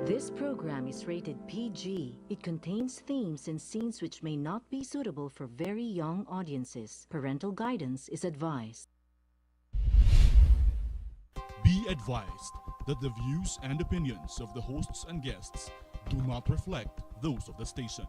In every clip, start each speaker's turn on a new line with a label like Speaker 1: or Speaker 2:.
Speaker 1: This program is rated PG. It contains themes and scenes which may not be suitable for very young audiences. Parental guidance is advised.
Speaker 2: Be advised that the views and opinions of the hosts and guests do not reflect those of the station.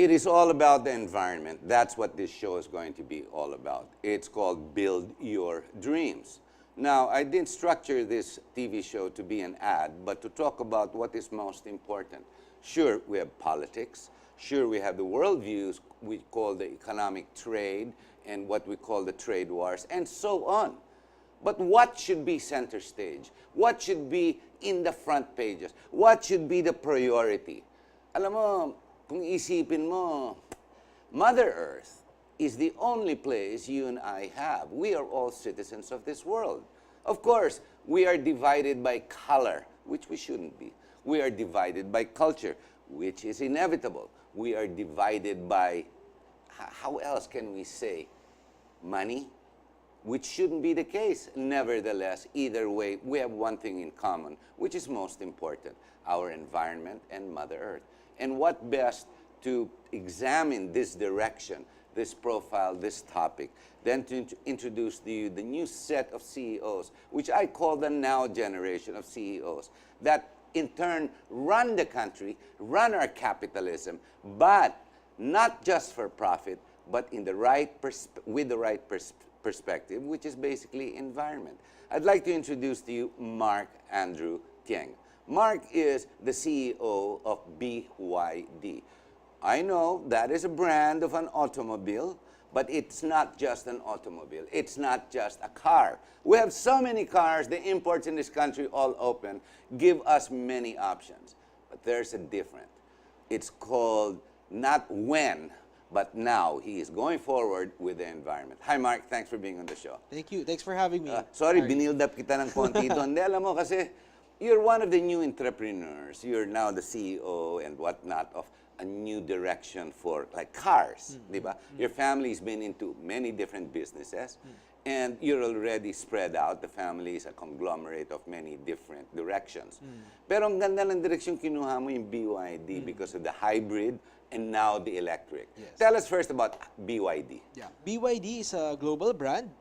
Speaker 3: It is all about the environment. That's what this show is going to be all about. It's called Build Your Dreams. Now, I didn't structure this TV show to be an ad, but to talk about what is most important. Sure, we have politics. Sure, we have the worldviews we call the economic trade and what we call the trade wars, and so on. But what should be center stage? What should be in the front pages? What should be the priority? Alam mo, kung isipin mo, Mother Earth is the only place you and I have. We are all citizens of this world. Of course, we are divided by color, which we shouldn't be. We are divided by culture, which is inevitable. We are divided by, how else can we say, money, which shouldn't be the case. Nevertheless, either way, we have one thing in common, which is most important, our environment and Mother Earth. And what best to examine this direction, this profile, this topic, than to introduce to you the new set of CEOs, which I call the now generation of CEOs, that in turn run the country, run our capitalism, but not just for profit, but in the right with the right perspective, which is basically environment. I'd like to introduce to you Mark Andrew Tieng. Mark is the CEO of BYD. I know that is a brand of an automobile, but it's not just an automobile. It's not just a car. We have so many cars, the imports in this country all open, give us many options. But there's a difference. It's called not when, but now. He is going forward with the environment. Hi Mark, thanks for being on the show.
Speaker 4: Thank you. Thanks for having me.
Speaker 3: Sorry, binild up kita ng konti doon. Hindi, alam mo kasi, you're one of the new entrepreneurs. You're now the CEO and whatnot of a new direction for like cars, di ba? Your family's been into many different businesses and you're already spread out. The family is a conglomerate of many different directions. Pero ang ganda ng direksyon kinuha mo yung BYD because of the hybrid and now the electric.
Speaker 4: Yes.
Speaker 3: Tell us first about BYD.
Speaker 4: Yeah, BYD is a global brand.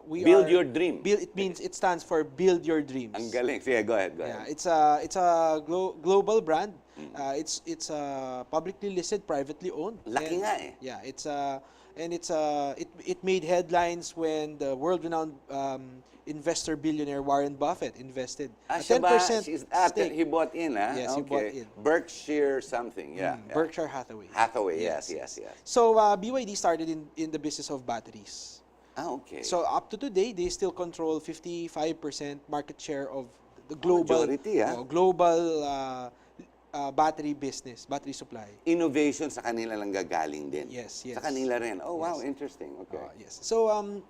Speaker 3: Build your dream.
Speaker 4: It stands for Build Your Dreams.
Speaker 3: Ang galing. Sige, go ahead.
Speaker 4: Yeah, it's a global brand. It's publicly listed, privately owned.
Speaker 3: Laki nga eh.
Speaker 4: Yeah, it made headlines when the world-renowned investor billionaire Warren Buffett invested a 10% stake.
Speaker 3: He bought in, huh?
Speaker 4: Yes,
Speaker 3: okay.
Speaker 4: he bought in.
Speaker 3: Berkshire something, yeah.
Speaker 4: Berkshire Hathaway.
Speaker 3: Hathaway, yes.
Speaker 4: So BYD started in the business of batteries.
Speaker 3: Ah, okay.
Speaker 4: So up to today, they still control 55% market share of the global
Speaker 3: majority, huh?
Speaker 4: global battery business, battery supply.
Speaker 3: Innovation sa kanila lang gagaling din.
Speaker 4: Yes.
Speaker 3: Sa kanila rin. Oh, wow, interesting. Okay.
Speaker 4: Yes. So
Speaker 3: I'm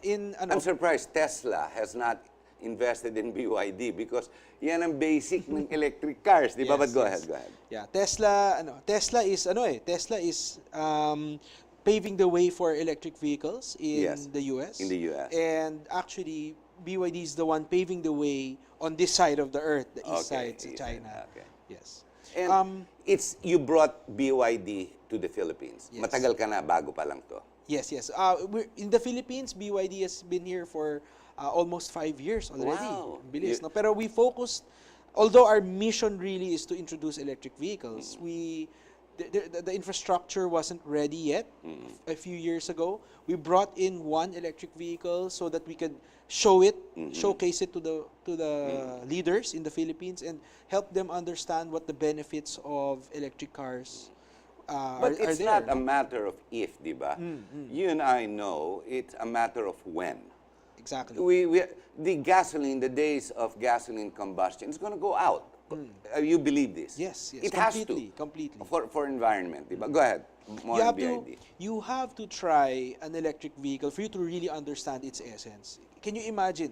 Speaker 3: surprised Tesla has not invested in BYD because yan ang basic ng electric cars, di ba? But go ahead.
Speaker 4: Yeah, Tesla is paving the way for electric vehicles in the US.
Speaker 3: In the US.
Speaker 4: And actually BYD is the one paving the way on this side of the earth, the east side, China.
Speaker 3: Okay.
Speaker 4: Yes.
Speaker 3: And you brought BYD to the Philippines.
Speaker 4: Yes.
Speaker 3: Matagal ka na, bago pa lang to.
Speaker 4: Yes. We're in the Philippines. BYD has been here for almost 5 years already.
Speaker 3: Wow.
Speaker 4: Bilis, no? Pero we focused, although our mission really is to introduce electric vehicles, the infrastructure wasn't ready yet. A few years ago, we brought in one electric vehicle so that we could showcase it to the leaders in the Philippines and help them understand what the benefits of electric cars
Speaker 3: But it's
Speaker 4: there.
Speaker 3: not a matter of if, di ba? You and I know it's a matter of when.
Speaker 4: Exactly.
Speaker 3: The gasoline, the days of gasoline combustion is going to go out. You believe this?
Speaker 4: Yes.
Speaker 3: It
Speaker 4: Completely.
Speaker 3: has to. For environment, di ba? Go ahead. More on BID.
Speaker 4: You have to try an electric vehicle for you to really understand its essence. Can you imagine?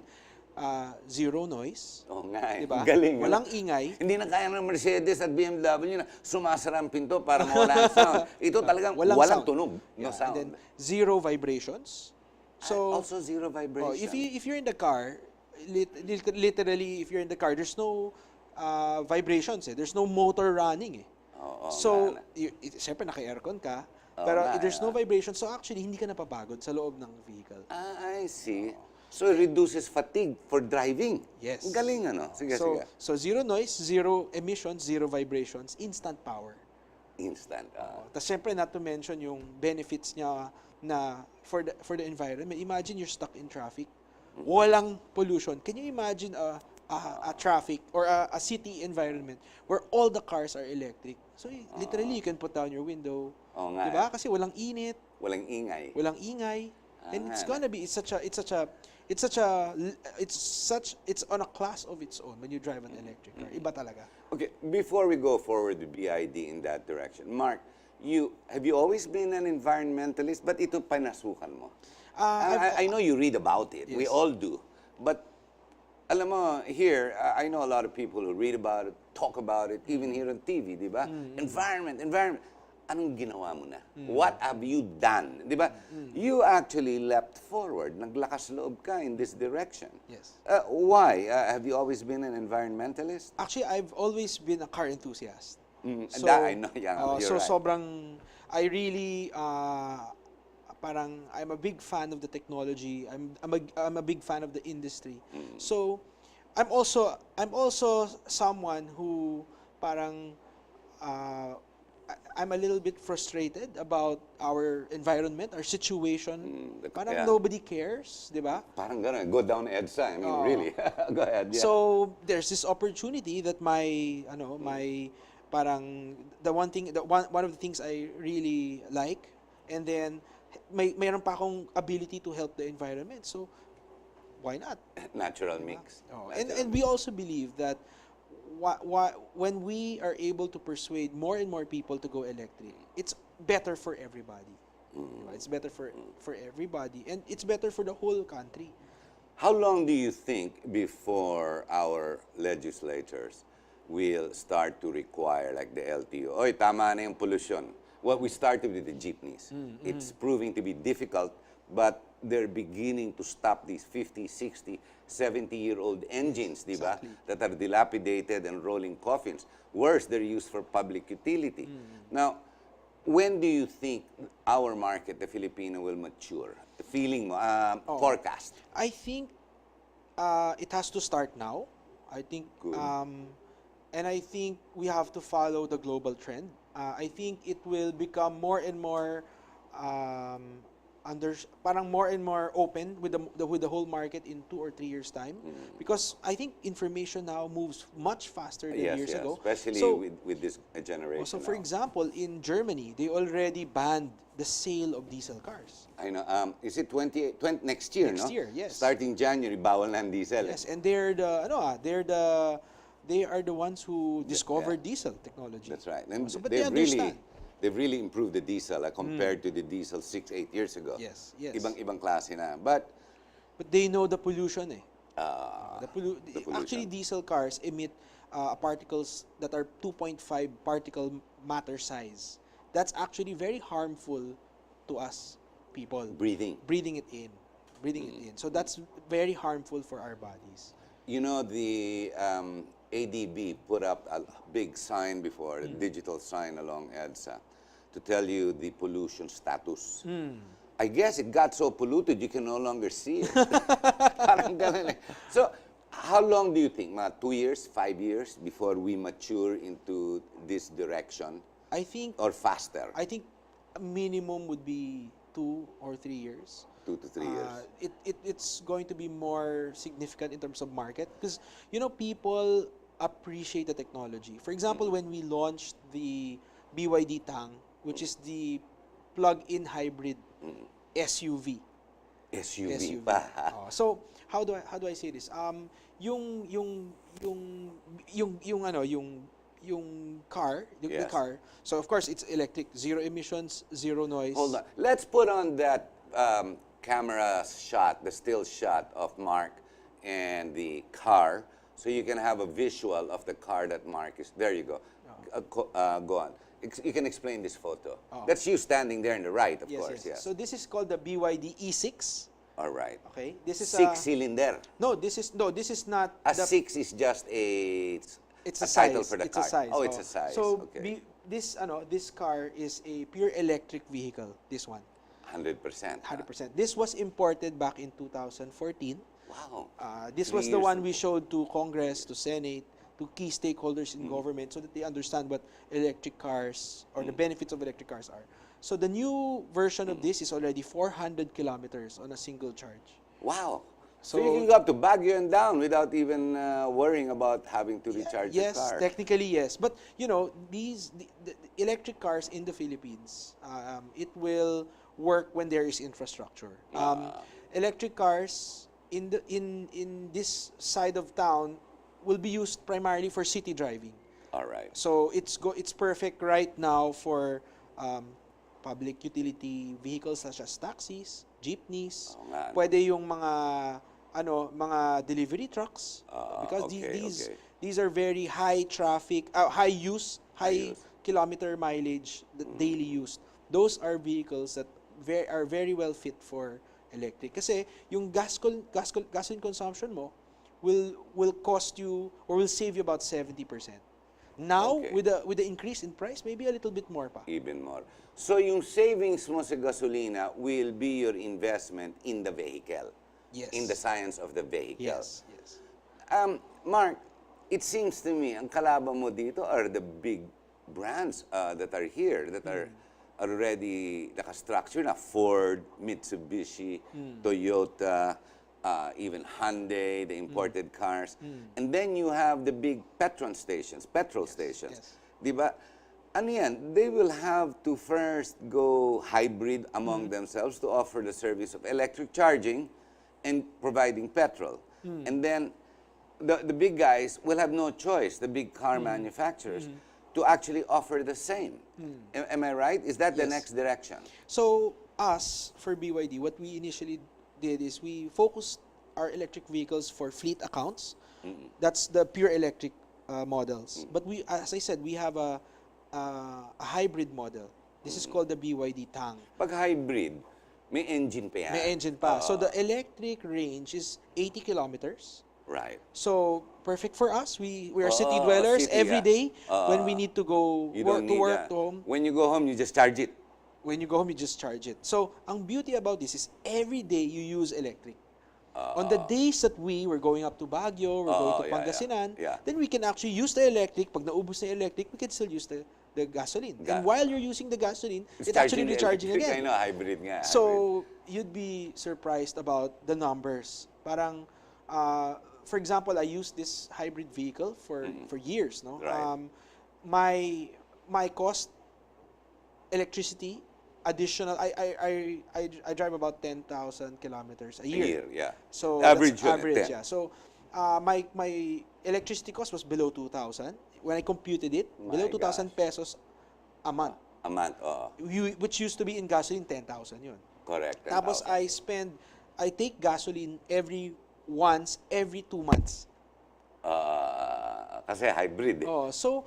Speaker 4: Zero noise.
Speaker 3: Oo nga eh.
Speaker 4: Diba?
Speaker 3: Galing.
Speaker 4: Walang ingay.
Speaker 3: Hindi na kaya ng Mercedes at BMW na sumasara ang pinto para mawala ang sound. Ito talagang walang
Speaker 4: sound.
Speaker 3: tunog. No
Speaker 4: Yeah,
Speaker 3: sound.
Speaker 4: and then zero vibrations. So
Speaker 3: also zero vibration.
Speaker 4: if you're in the car, literally if you're in the car, there's no vibrations eh. There's no motor running eh. So siyempre naka-aircon ka, pero there's no vibration. So actually hindi ka napapagod sa loob ng vehicle.
Speaker 3: I see. So it reduces fatigue for driving.
Speaker 4: Yes.
Speaker 3: Ang galing ano. Sige.
Speaker 4: So zero noise, zero emissions, zero vibrations, instant power.
Speaker 3: Instant.
Speaker 4: Tapos syempre not to mention yung benefits niya na for the environment. Imagine you're stuck in traffic walang pollution. Can you imagine a traffic or a city environment where all the cars are electric? So literally, you can put down your window.
Speaker 3: Oo nga,
Speaker 4: Diba? Kasi walang init,
Speaker 3: Walang ingay.
Speaker 4: walang ingay. And it's gonna be, it's on a class of its own when you drive an electric car. Iba talaga.
Speaker 3: Okay, before we go forward with BID in that direction, Mark, have you always been an environmentalist? But ito panasukan mo. I know you read about it. We
Speaker 4: Yes.
Speaker 3: all do. But alam mo, here, I know a lot of people who read about it, talk about it, even here on TV, di ba? Environment. Anong ginawa mo na? What have you done? Di ba? You actually leapt forward. Naglakas loob ka in this direction.
Speaker 4: Yes.
Speaker 3: Why? Have you always been an environmentalist?
Speaker 4: Actually, I've always been a car enthusiast.
Speaker 3: I know, yeah, you're
Speaker 4: so
Speaker 3: right.
Speaker 4: sobrang, I really, parang, I'm a big fan of the technology. I'm a big fan of the industry. So, I'm also someone who parang, I'm a little bit frustrated about our environment, our situation. Parang
Speaker 3: yeah.
Speaker 4: nobody cares, di ba?
Speaker 3: Parang gonna go down EDSA. I mean, really. Go ahead. Yeah.
Speaker 4: So there's this opportunity that parang one of the things I really like, and then mayroon pa akong ability to help the environment. So why not?
Speaker 3: Natural mix.
Speaker 4: And we also believe that when we are able to persuade more and more people to go electric, it's better for everybody. Diba? It's better for everybody, and it's better for the whole country.
Speaker 3: How long do you think before our legislators will start to require, like the LTO, oy, tama na yung pollution? Well, we started with the jeepneys. It's proving to be difficult, but they're beginning to stop these 50, 60, 70-year-old engines, di ba?
Speaker 4: Exactly.
Speaker 3: That are dilapidated and rolling coffins. Worse, they're used for public utility. Now, when do you think our market, the Filipino, will mature? Feeling mo, forecast.
Speaker 4: I think it has to start now. I think,
Speaker 3: Good.
Speaker 4: and I think we have to follow the global trend. I think it will become more and more parang more and more open with the whole market in 2 or 3 years time, because I think information now moves much faster than years ago.
Speaker 3: Especially
Speaker 4: So,
Speaker 3: with this generation.
Speaker 4: so for
Speaker 3: now.
Speaker 4: example, in Germany, they already banned the sale of diesel cars.
Speaker 3: I know. Is it 20 next year?
Speaker 4: Next
Speaker 3: no?
Speaker 4: year, yes.
Speaker 3: Starting January, bawal na ang diesel.
Speaker 4: Yes, and they are the ones who discovered diesel technology.
Speaker 3: That's right. And
Speaker 4: But they understand.
Speaker 3: they've really improved the diesel compared to the diesel 6-8 years ago.
Speaker 4: Yes, yes.
Speaker 3: Ibang klase na. But
Speaker 4: But they know the pollution eh.
Speaker 3: the pollution.
Speaker 4: Actually, diesel cars emit particles that are 2.5 particle matter size. That's actually very harmful to us people.
Speaker 3: breathing.
Speaker 4: Breathing it in. So that's very harmful for our bodies.
Speaker 3: You know, the ADB put up a big sign before, a digital sign along EDSA, to tell you the pollution status. I guess it got so polluted you can no longer see it. Parang ganun eh. So, how long do you think? Mga 2 years, 5 years before we mature into this direction?
Speaker 4: I think
Speaker 3: Or faster?
Speaker 4: a minimum would be 2 or 3 years.
Speaker 3: 2 to 3 years.
Speaker 4: It's going to be more significant in terms of market, because people appreciate the technology. For example, when we launched the BYD Tang, which is the plug-in hybrid SUV.
Speaker 3: SUV pa.
Speaker 4: So how do I say this? Yung car, the
Speaker 3: Yes.
Speaker 4: car. So of course it's electric, zero emissions, zero noise.
Speaker 3: Hold on. Let's put on that camera shot, the still shot of Mark and the car, so you can have a visual of the car that Mark is. There you go. Go on. You can explain this photo. That's you standing there on the right, of course. Yes.
Speaker 4: So this is called the BYD E6.
Speaker 3: All right.
Speaker 4: Okay. This is
Speaker 3: 6-cylinder.
Speaker 4: this is not
Speaker 3: A
Speaker 4: the
Speaker 3: 6 is just
Speaker 4: it's
Speaker 3: a
Speaker 4: a
Speaker 3: title
Speaker 4: size.
Speaker 3: for the
Speaker 4: It's
Speaker 3: car.
Speaker 4: a size.
Speaker 3: Oh, it's a size.
Speaker 4: So
Speaker 3: Okay.
Speaker 4: this car is a pure electric vehicle. This one,
Speaker 3: 100%.
Speaker 4: 100%. This was imported back in 2014.
Speaker 3: Wow.
Speaker 4: This
Speaker 3: 3
Speaker 4: was the
Speaker 3: years
Speaker 4: one
Speaker 3: ago.
Speaker 4: we showed to Congress, to Senate, to key stakeholders in government, so that they understand what electric cars or the benefits of electric cars are. So the new version of this is already 400 kilometers on a single charge.
Speaker 3: Wow. So you can go up to Baguio and down without even worrying about having to recharge the
Speaker 4: yes,
Speaker 3: car.
Speaker 4: technically yes. But you know, the electric cars in the Philippines, it will work when there is infrastructure. Electric cars in this side of town will be used primarily for city driving.
Speaker 3: All right.
Speaker 4: So it's perfect right now for public utility vehicles such as taxis, jeepneys.
Speaker 3: Oo nga, no?
Speaker 4: Pwede yung mga delivery trucks because these are very high traffic, high use, high kilometer mileage, daily use. Those are vehicles that are very well fit for electric. Kasi yung gasoline consumption mo will cost you or will save you about 70%. Now, with the increase in price, maybe a little bit more pa.
Speaker 3: Even more. So yung savings mo sa gasolina will be your investment in the vehicle.
Speaker 4: Yes.
Speaker 3: In the science of the vehicle.
Speaker 4: Yes.
Speaker 3: Mark, it seems to me, ang kalaban mo dito are the big brands that are here, that are already naka-structure na. Ford, Mitsubishi, Toyota, even Hyundai, the imported cars. And then you have the big petrol stations.
Speaker 4: Yes.
Speaker 3: Diba? Ano yan? They will have to first go hybrid among themselves to offer the service of electric charging and providing petrol. And then the big guys will have no choice, the big car manufacturers, to actually offer the same. Am I right? Is that the next direction?
Speaker 4: So, us, for BYD, what we initially did is we focused our electric vehicles for fleet accounts. That's the pure electric models. But as I said, we have a hybrid model. This is called the BYD Tang.
Speaker 3: Pag hybrid, may engine pa yan.
Speaker 4: May engine pa. So the electric range is 80 kilometers.
Speaker 3: Right.
Speaker 4: So perfect for us. We are city dwellers every day when we need to go to home.
Speaker 3: When you go home, you just charge it.
Speaker 4: When you go home, you just charge it. So ang beauty about this is every day you use electric. On the days that we were going up to Baguio, we're going to Pangasinan, then we can actually use the electric. Pag naubos na electric, we can still use the gasoline. And while you're using the gasoline, it's actually recharging again.
Speaker 3: I know, hybrid nga.
Speaker 4: So, you'd be surprised about the numbers. Parang, for example, I used this hybrid vehicle for years. No,
Speaker 3: Right.
Speaker 4: my cost, electricity, additional. I drive about 10,000 kilometers a year.
Speaker 3: Yeah.
Speaker 4: So
Speaker 3: Average
Speaker 4: that's
Speaker 3: yun,
Speaker 4: average,
Speaker 3: 10.
Speaker 4: yeah. So my electricity cost was below 2,000. When I computed it, below 2,000 pesos a month.
Speaker 3: A month,
Speaker 4: Which used to be in gasoline 10,000 yun.
Speaker 3: correct.
Speaker 4: Tapos I take gasoline once every 2 months.
Speaker 3: Kasi hybrid eh.
Speaker 4: Oh, so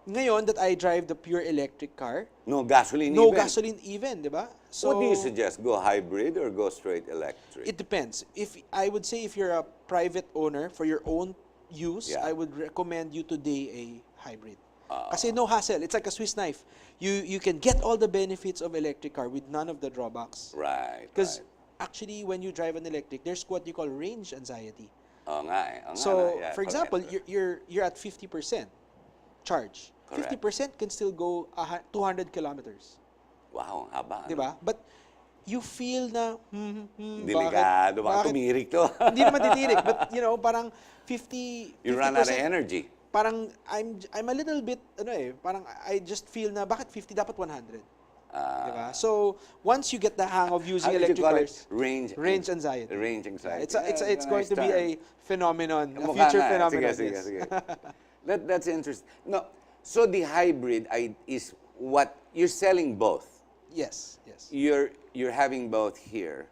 Speaker 4: ngayon that I drive the pure electric car,
Speaker 3: No gasoline
Speaker 4: no
Speaker 3: even.
Speaker 4: gasoline even, di ba? So
Speaker 3: What do you suggest? Go hybrid or go straight electric?
Speaker 4: it depends. I would say if you're a private owner for your own use,
Speaker 3: Yeah.
Speaker 4: I would recommend you today a hybrid. Kasi no hassle. It's like a Swiss knife. You can get all the benefits of electric car with none of the drawbacks.
Speaker 3: Right.
Speaker 4: Because actually, when you drive an electric, there's what you call range anxiety.
Speaker 3: Oo nga eh. Oo nga
Speaker 4: So,
Speaker 3: na, yeah,
Speaker 4: for example,
Speaker 3: correct.
Speaker 4: you're at 50% charge.
Speaker 3: Correct.
Speaker 4: 50% can still go 200 kilometers.
Speaker 3: Wow, ang haba.
Speaker 4: Di ba? But you feel na,
Speaker 3: Delikado. Baka tumirik to.
Speaker 4: Hindi naman titirik, but parang 50%.
Speaker 3: You run out of energy.
Speaker 4: Parang I'm a little bit, parang I just feel na, bakit 50, dapat 100? Diba? So, once you get the hang of using
Speaker 3: How did you
Speaker 4: electric
Speaker 3: call it?
Speaker 4: cars,
Speaker 3: Range
Speaker 4: anxiety.
Speaker 3: Range anxiety.
Speaker 4: It's going to be a phenomenon, a
Speaker 3: Mukha
Speaker 4: future
Speaker 3: nga.
Speaker 4: phenomenon.
Speaker 3: Sige,
Speaker 4: yes.
Speaker 3: sige. That's interesting. No, so the hybrid is what you're selling both.
Speaker 4: Yes.
Speaker 3: You're having both here,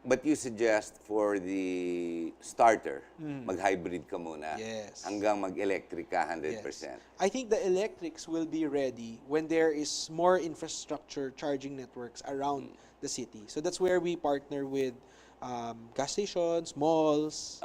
Speaker 3: but you suggest for the starter, mag-hybrid ka muna.
Speaker 4: Yes.
Speaker 3: Hanggang mag-electric ka 100%.
Speaker 4: Yes. I think the electrics will be ready when there is more infrastructure charging networks around the city. So that's where we partner with gas stations, malls,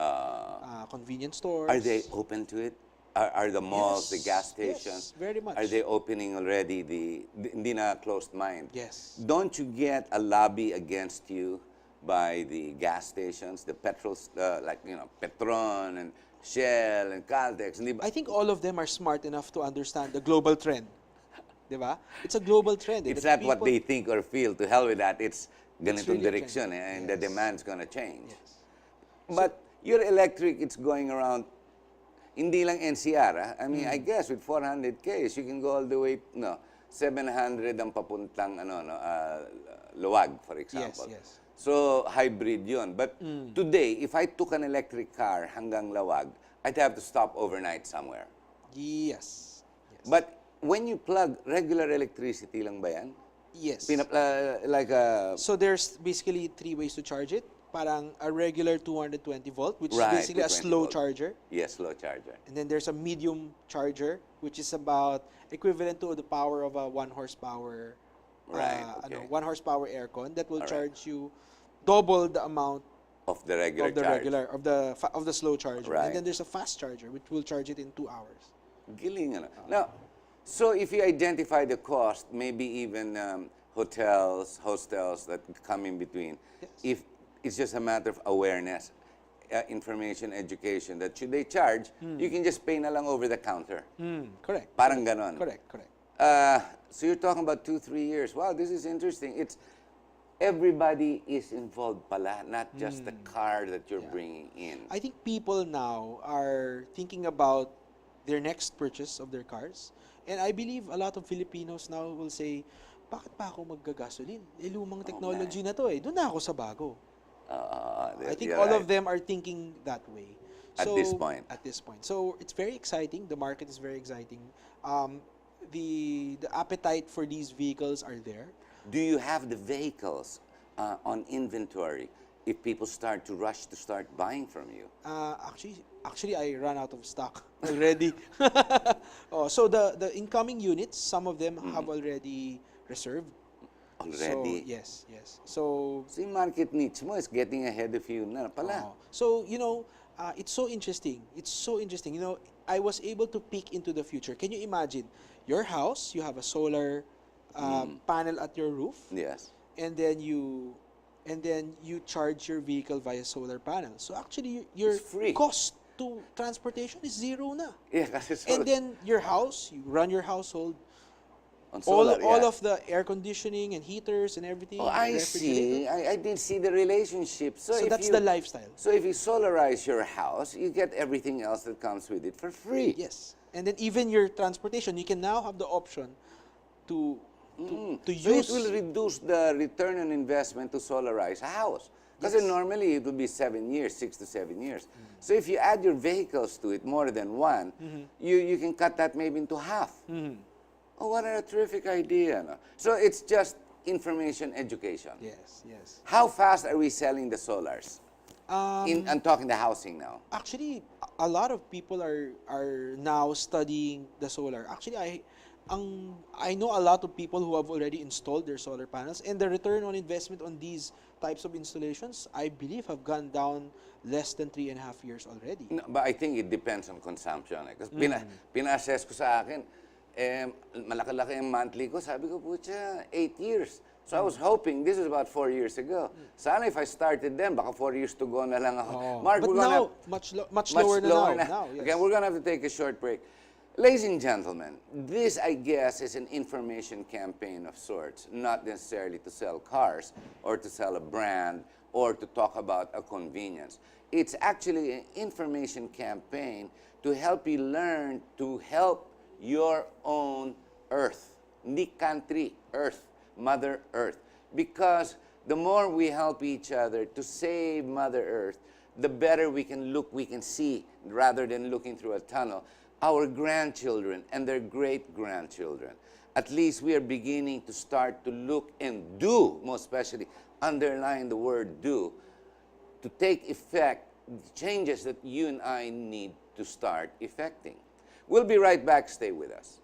Speaker 4: convenience stores.
Speaker 3: Are they open to it? Are the malls, the gas
Speaker 4: Yes,
Speaker 3: stations?
Speaker 4: very much.
Speaker 3: Are they opening already hindi na closed mind?
Speaker 4: Yes.
Speaker 3: Don't you get a lobby against you by the gas stations, the petrols, like, Petron and Shell and Caltex? Hindi ba?
Speaker 4: I think all of them are smart enough to understand the global trend. Diba? It's a global trend.
Speaker 3: It's
Speaker 4: that
Speaker 3: not what they think or feel. To hell with that. It's ganitong
Speaker 4: really a
Speaker 3: direction
Speaker 4: trend.
Speaker 3: and the
Speaker 4: Yes.
Speaker 3: demand's gonna change.
Speaker 4: Yes.
Speaker 3: But your electric, it's going around, hindi lang NCR, I mean, I guess with 400 Ks, you can go all the way, 700 ang papuntang, Luwag, for example.
Speaker 4: yes.
Speaker 3: So, hybrid yun. But today, if I took an electric car hanggang Lawag, I'd have to stop overnight somewhere.
Speaker 4: Yes.
Speaker 3: But when you plug, regular electricity lang ba yan?
Speaker 4: Yes.
Speaker 3: Like a...
Speaker 4: So there's basically 3 ways to charge it. Parang a regular 220 volt, which
Speaker 3: Right,
Speaker 4: is basically a
Speaker 3: 220
Speaker 4: slow
Speaker 3: volt.
Speaker 4: charger.
Speaker 3: Yes, slow charger.
Speaker 4: And then there's a medium charger, which is about equivalent to the power of a 1 horsepower,
Speaker 3: Right, okay.
Speaker 4: 1 horsepower aircon that will
Speaker 3: Alright.
Speaker 4: charge you double the amount
Speaker 3: Of the regular
Speaker 4: of the
Speaker 3: charge.
Speaker 4: regular of the slow charger.
Speaker 3: Right.
Speaker 4: And then there's a fast charger, which will charge it in 2 hours.
Speaker 3: Giling, ano. Now, so if you identify the cost, maybe even hotels, hostels that come in between,
Speaker 4: Yes.
Speaker 3: if it's just a matter of awareness, information, education, that should they charge, you can just pay na lang over the counter.
Speaker 4: Correct.
Speaker 3: Parang ganon.
Speaker 4: Correct.
Speaker 3: So you're talking about 2-3 years. Wow, this is interesting. It's everybody is involved pala, not just the car that you're bringing in.
Speaker 4: I think people now are thinking about their next purchase of their cars. And I believe a lot of Filipinos now will say, bakit pa ako maggagasolin? Lumang technology na to eh. Doon na ako sa bago. I think
Speaker 3: you're
Speaker 4: all
Speaker 3: right.
Speaker 4: of them are thinking that way.
Speaker 3: At this point.
Speaker 4: At this point. So it's very exciting. The market is very exciting. The appetite for these vehicles are there.
Speaker 3: Do you have the vehicles on inventory if people start to rush to start buying from you?
Speaker 4: Actually, I ran out of stock already. So the incoming units, some of them have already reserved.
Speaker 3: Already?
Speaker 4: So, yes. So
Speaker 3: So yung market niche mo is getting ahead of you na pala.
Speaker 4: So, it's so interesting. It's so interesting. I was able to peek into the future. Can you imagine? Your house, you have a solar panel at your roof,
Speaker 3: Yes.
Speaker 4: and then you charge your vehicle via solar panel. So actually, your
Speaker 3: It's free.
Speaker 4: cost to transportation is zero na.
Speaker 3: Yeah, kasi
Speaker 4: And then your house, you run your household,
Speaker 3: on solar,
Speaker 4: all
Speaker 3: yeah.
Speaker 4: of the air conditioning and heaters and everything.
Speaker 3: Oh, I see.
Speaker 4: refrigerator.
Speaker 3: I did see the relationship. So,
Speaker 4: So
Speaker 3: if
Speaker 4: that's
Speaker 3: you,
Speaker 4: the lifestyle.
Speaker 3: So if you solarize your house, you get everything else that comes with it for free.
Speaker 4: Yes. And then even your transportation, you can now have the option to
Speaker 3: So
Speaker 4: use.
Speaker 3: it will reduce the return on investment to solarize a house. Because
Speaker 4: Yes.
Speaker 3: normally it would be 7 years, 6 to 7 years. So if you add your vehicles to it, more than one, you can cut that maybe into half. Oh, what a terrific idea. No? So it's just information education.
Speaker 4: Yes.
Speaker 3: How fast are we selling the solars? I'm talking the housing now.
Speaker 4: Actually, a lot of people are now studying the solar. Actually, I know a lot of people who have already installed their solar panels, and the return on investment on these types of installations, I believe, have gone down less than 3.5 years already.
Speaker 3: No, but I think it depends on consumption. Because pina-assess ko sa akin, malaki-laki ang monthly ko. Sabi ko, putya, 8 years. So I was hoping, this is about 4 years ago. Sana if I started then, baka 4 years to go na lang ako. Mark,
Speaker 4: But
Speaker 3: we're gonna
Speaker 4: now,
Speaker 3: have-
Speaker 4: much lower na now. Now, yes.
Speaker 3: Okay, we're going to have to take a short break. Ladies and gentlemen, this, I guess, is an information campaign of sorts, not necessarily to sell cars or to sell a brand or to talk about a convenience. It's actually an information campaign to help you learn to help your own earth, hindi country, earth, Mother Earth. Because the more we help each other to save Mother Earth, the better we can look, we can see, rather than looking through a tunnel, our grandchildren and their great-grandchildren. At least we are beginning to start to look and do, most especially, underline the word do, to take effect the changes that you and I need to start effecting. We'll be right back. Stay with us.